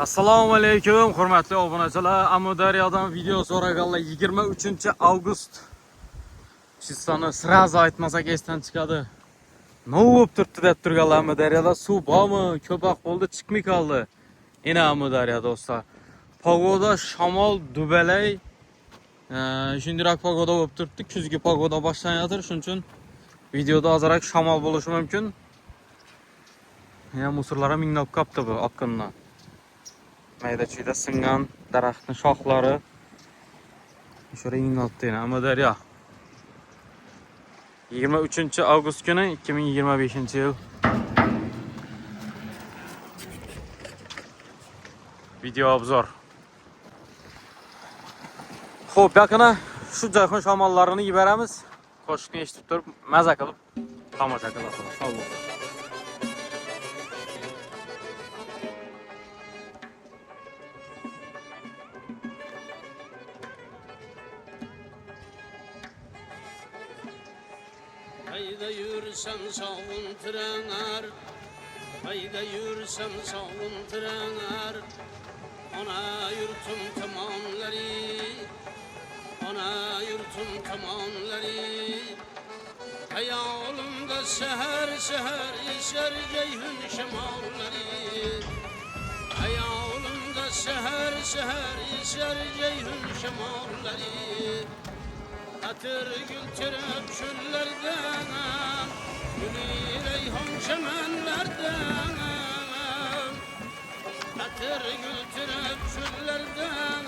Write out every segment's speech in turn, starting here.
Assalomu alaykum, hurmatli obunachilar. Amudaryodan video so'raganlar 23 avgust. Chistani sirazi aytmasak esdan chiqadi. Nima bo'lib turibdi deb turganlar Amudaryoda suv bormi? Ko'pak bo'ldi, chiqmay qoldi. Ena Amudaryo do'stlar. Pogoda shamol dubalay. Shundirak pogoda bo'lib turibdi. Kuzgi pogoda boshlanayotir. Shuning uchun videoda ozroq shamol bo'lishi mumkin. Ya musorlar ham minglab qopti bu oqqandan. Mayda-chuyda singan daraxtning shoxlari shura ingalibdi yana Amudaryo. 23 avgust kuni 2025-yil. Video obzor. Xo'p, yaqina shu joyxon shamollarini yuboramiz. Qo'shiqni eshitib turib, maza qilib tomosha qilasizlar. Sog' bo'ling. Hayda yürüsem sağın trener, hayda yürüsem sağın trener. Ana yurtum tamamları, ana yurtum tamamları. Hayalımda seher seher eser ceyhun şemalları. Hayalımda seher seher eser ceyhun şemalları. Atır gültürüp çöllerden, gülü reyhan çemenlerden. Atır gültürüp çöllerden,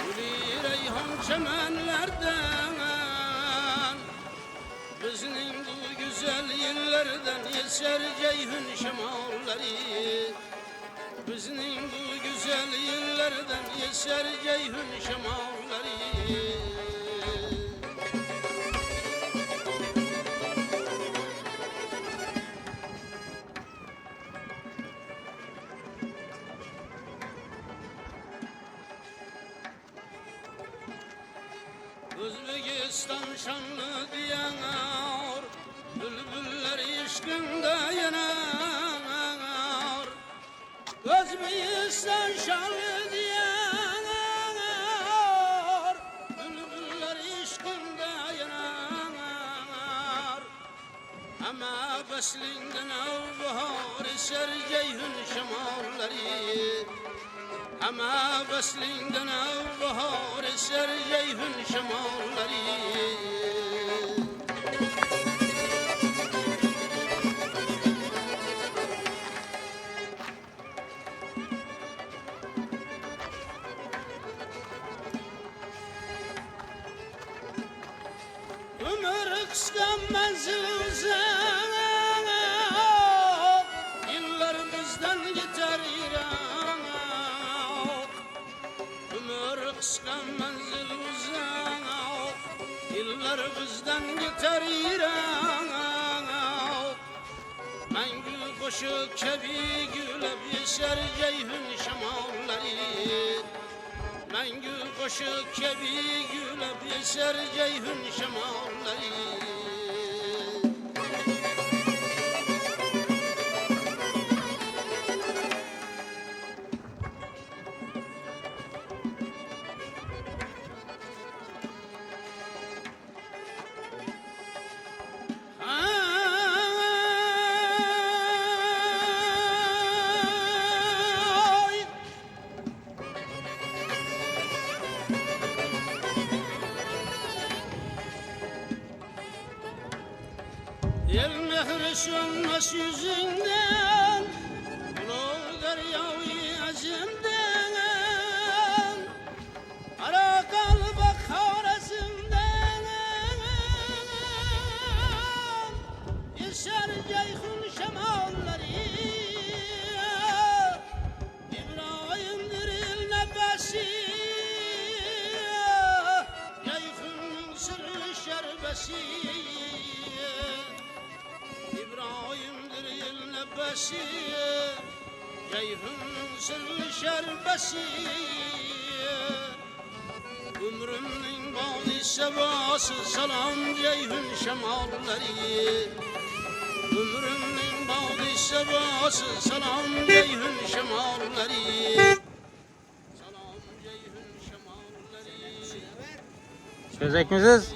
gülü reyhan çemenlerden. Bizning bu güzel yerlerden eser ceyhun şemalları. Bizning bu güzel yerlerden eser ceyhun şemalları. Özbekistan şanlı diyanar, bülbüller işkinde yanar. Özbekistan şanlı diyanar, bülbüller işkinde yanar. Ama beslinden avbahar eser ceyhun şemalları. Ama beslinden avbahar eser ceyhun şemalları. Ömür kısa menzil uzak, yıllar bizden yeter irak. Ömür kısa menzil uzak, yıllar bizden yeter irak. Mengü koşuk kebi gülüp yeser ceyhun şemalları. Mengü koşuk kebi gülüp yeser ceyhun şemalları. El mehri sönmez yüzünden, bulur deryayı azimden. Ara kalbak haresimden, eser ceyhun şemalları. İbrahim'dir il nefesi, ceyhunun sırrı şerbesi. İbrahim'dir il nefesi, ceyhunun sırrı şerbesi. Ömrümün bağlı sevası salam ceyhun şemalları. Ömrümün bağlı sevası salam ceyhun şemalları. şemalleri. Salam ceyhun şemalleri. Çözek misiniz?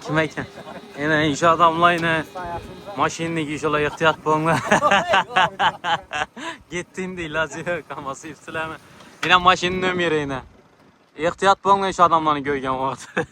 Kim ekan? Yine iş adamlar yine maşinlik iş ola ehtiyat bolunlar. Gittiğinde ilacı yok ama siftileme. Yine maşinin ömürü yine. Ehtiyat bolunlar iş adamlarını görgen vakti.